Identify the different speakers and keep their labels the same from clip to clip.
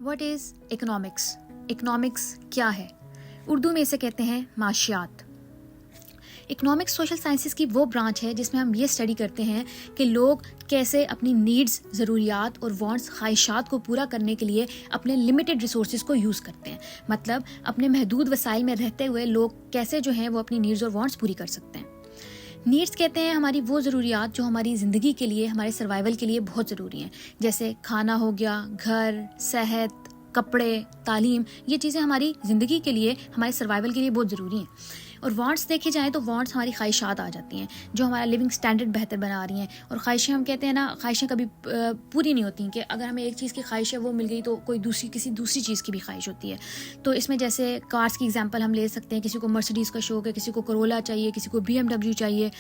Speaker 1: What is economics? Economics क्या है? उर्दू में इसे कहते हैं माशियात। इकोनॉमिक्स सोशल साइंसेस की वो ब्रांच है जिसमें हम ये स्टडी करते हैं कि लोग कैसे अपनी नीड्स, ज़रूरियात और वांट्स, ख्वाहिशात को पूरा करने के लिए अपने लिमिटेड रिसोर्सेज को यूज़ करते हैं। मतलब अपने महदूद वसाइल में रहते हुए लोग कैसे जो हैं वो अपनी नीड्स और वांट्स पूरी कर सकते हैं। नीड्स कहते हैं हमारी वो ज़रूरियात जो हमारी ज़िंदगी के लिए, हमारे सर्वाइवल के लिए बहुत ज़रूरी हैं, जैसे खाना हो गया, घर, सेहत, कपड़े, तालीम। ये चीज़ें हमारी ज़िंदगी के लिए, हमारे सर्वाइवल के लिए बहुत ज़रूरी हैं। और वांट्स देखे जाएँ तो वांट्स हमारी ख्वाहिशात आ जाती हैं जो हमारा लिविंग स्टैंडर्ड बेहतर बना रही हैं। और ख्वाहिशें, हम कहते हैं ना, ख्वाहिशें कभी पूरी नहीं होती कि अगर हमें एक चीज़ की ख्वाहिश है वो मिल गई तो कोई किसी दूसरी चीज़ की भी ख्वाहिश होती है। तो इसमें जैसे कार्स की एग्जांपल हम ले सकते हैं। किसी को मर्सिडीज़ का शौक है, किसी को करोला चाहिए, किसी को BMW चाहिए।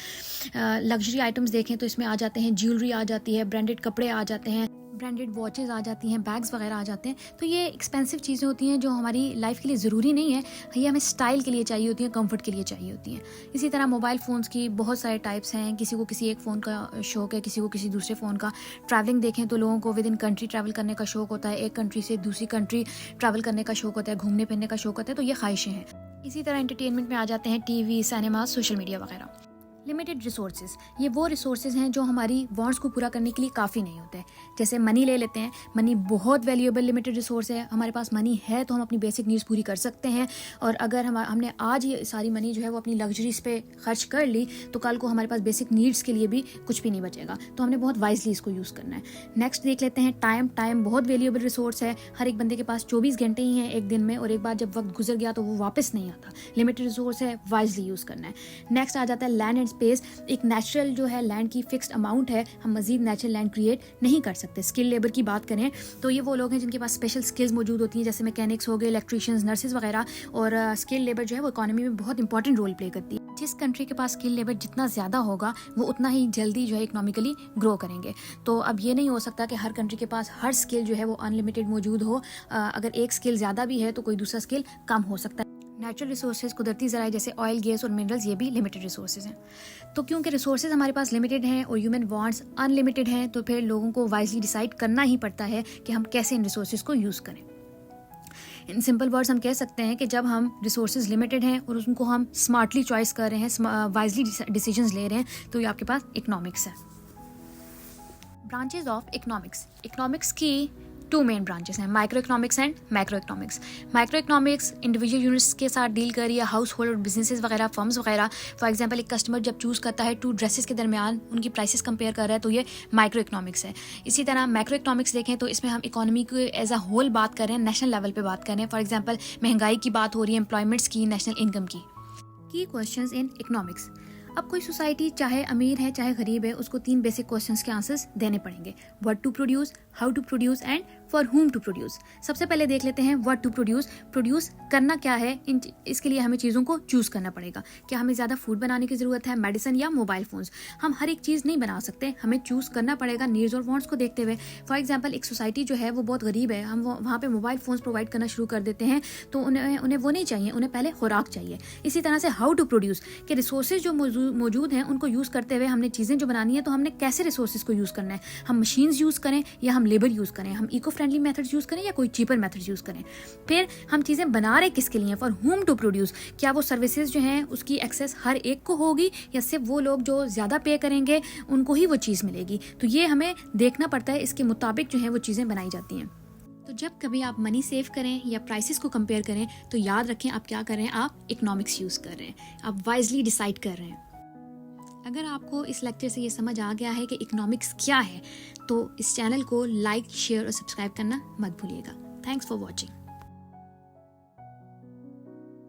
Speaker 1: लग्जरी आइटम्स देखें तो इसमें आ जाते हैं ज्वेलरी आ जाती है, ब्रांडेड कपड़े आ जाते हैं, ब्रांडेड वॉचेस आ जाती हैं, बैग्स वगैरह आ जाते हैं। तो ये एक्सपेंसिव चीज़ें होती हैं जो हमारी लाइफ के लिए ज़रूरी नहीं है, ये हमें स्टाइल के लिए चाहिए होती हैं, कंफर्ट के लिए चाहिए होती हैं। इसी तरह मोबाइल फ़ोन्स की बहुत सारे टाइप्स हैं। किसी को किसी एक फ़ोन का शौक है, किसी को किसी दूसरे फ़ोन का। ट्रैवलिंग देखें तो लोगों को विद इन कंट्री ट्रैवल करने का शौक होता है, एक कंट्री से दूसरी कंट्री ट्रैवल करने का शौक होता है, घूमने फिरने का शौक होता है। तो ये ख्वाहिशें हैं। इसी तरह एंटरटेनमेंट में आ जाते हैं TV, सिनेमा, सोशल मीडिया वगैरह। लिमिटेड रिसोर्सेज, ये वो रिसोर्सेज हैं जो हमारी वांट्स को पूरा करने के लिए काफ़ी नहीं होते। जैसे मनी ले लेते हैं। मनी बहुत वैल्यूएबल लिमिटेड रिसोर्स है। हमारे पास मनी है तो हम अपनी बेसिक नीड्स पूरी कर सकते हैं। और अगर हमने आज ये सारी मनी जो है वो अपनी लग्जरीज पे खर्च कर ली तो कल को हमारे पास बेसिक नीड्स के लिए भी कुछ भी नहीं बचेगा। तो हमने बहुत वाइजली इसको यूज़ करना है। नेक्स्ट देख लेते हैं टाइम। टाइम बहुत वैल्यूएबल रिसोर्स है। हर एक बंदे के पास 24 घंटे ही हैं एक दिन में, और एक बार जब वक्त गुजर गया तो वो वापस नहीं आता। लिमिटेड रिसोर्स है, वाइजली यूज़ करना है। नेक्स्ट आ जाता है लैंड एंड स्पेस। एक नेचुरल जो है लैंड की फिक्स्ड अमाउंट है, हम मजीद नेचुरल लैंड क्रिएट नहीं कर सकते। स्किल लेबर की बात करें तो ये वो लोग हैं जिनके पास स्पेशल स्किल्स मौजूद होती हैं, जैसे मैकेनिक्स हो गए, इलेक्ट्रीशियंस, नर्सेज वगैरह। और स्किल लेबर जो है वो इकोनॉमी में बहुत इंपॉर्टेंट रोल प्ले करती है। जिस कंट्री के पास स्किल लेबर जितना ज़्यादा होगा वो उतना ही जल्दी जो है इकोनॉमिकली ग्रो करेंगे। तो अब ये नहीं हो सकता कि हर कंट्री के पास हर स्किल जो है वो अनलिमिटेड मौजूद हो। अगर एक स्किल ज़्यादा भी है तो कोई दूसरा स्किल कम हो सकता है। नेचुरल रिसोर्सेज, कुदरती ज़राए जैसे ऑयल, गैस और मिनरल्स, ये भी लिमिटेड रिसोर्सेज हैं। तो क्योंकि रिसोर्सेज हमारे पास लिमिटेड हैं और ह्यूमन वांट्स अनलिमिटेड हैं, तो फिर लोगों को वाइजली डिसाइड करना ही पड़ता है कि हम कैसे इन रिसोर्सेज को यूज़ करें। इन सिंपल वर्ड्स हम कह सकते हैं कि जब हम रिसोर्सेज लिमिटेड हैं और उनको हम स्मार्टली चॉइस कर रहे हैं, वाइजली डिसीजंस ले रहे हैं, तो ये आपके पास इकोनॉमिक्स है। Branches of economics. इकोनॉमिक्स की 2 मेन ब्रांचेस हैं, micro economics and macro economics. Micro economics individual units के साथ डील कर रही है, हाउस होल्ड बिजनेसेस वगैरह, फर्म्स वगैरह। फॉर एग्जांपल एक कस्टमर जब चूज़ करता है 2 ड्रेसेस के दरमियान उनकी प्राइसेस कंपेयर कर रहा है, तो ये माइक्रो इकोनॉमिक्स है। इसी तरह मैक्रो इकोनॉमिक्स देखें तो इसमें हम इकोनॉमी को एज अ होल बात कर रहे हैं, नेशनल लेवल पर बात कर रहे हैं। फॉर एग्जाम्पल महंगाई की बात हो रही है, एम्प्लॉयमेंट्स की, नेशनल इनकम की। Questions in economics. अब कोई सोसाइटी चाहे अमीर है चाहे गरीब है, उसको 3 बेसिक क्वेश्चंस के आंसर्स देने पड़ेंगे। What to produce, how to produce and for whom to produce. सबसे पहले देख लेते हैं व्हाट टू प्रोड्यूस। प्रोड्यूस करना क्या है, इसके लिए हमें चीज़ों को चूज़ करना पड़ेगा। क्या हमें ज़्यादा फूड बनाने की ज़रूरत है, मेडिसिन या मोबाइल फ़ोन्स? हम हर एक चीज़ नहीं बना सकते, हमें चूज़ करना पड़ेगा नीड्स और वांट्स को देखते हुए। फॉर एग्जाम्पल एक सोसाइटी जो है वो बहुत गरीब है, हम वहाँ पर मोबाइल फ़ोन्स प्रोवाइड करना शुरू कर देते हैं, तो उन्हें वो नहीं चाहिए, उन्हें पहले खुराक चाहिए। इसी तरह से हाउ टू प्रोड्यूस के रिसोर्सेज जो मौजूद हैं उनको यूज़ करते हुए हमने चीज़ें जो बनानी है, तो हमने कैसे रिसोर्सेज को यूज़ करना है। हम मशीन्स यूज़ करें या हम लेबर यूज़ करें, हम इको फ्रेंडली मेथड्स यूज़ करें या कोई चीपर मेथड्स यूज़ करें। फिर हम चीज़ें बना रहे किसके लिए, फॉर whom टू प्रोड्यूस। क्या वो सर्विसेज जो हैं उसकी एक्सेस हर एक को होगी या सिर्फ वो लोग जो ज़्यादा पे करेंगे उनको ही वो चीज़ मिलेगी। तो ये हमें देखना पड़ता है, इसके मुताबिक जो है वो चीज़ें बनाई जाती हैं। तो जब कभी आप मनी सेव करें या प्राइसेस को कंपेयर करें तो याद रखें आप क्या कर रहे हैं, आप इकोनॉमिक्स यूज़ कर रहे हैं, आप वाइजली डिसाइड कर रहे हैं। अगर आपको इस लेक्चर से ये समझ आ गया है कि इकोनॉमिक्स क्या है, तो इस चैनल को लाइक, शेयर और सब्सक्राइब करना मत भूलिएगा। Thanks for watching.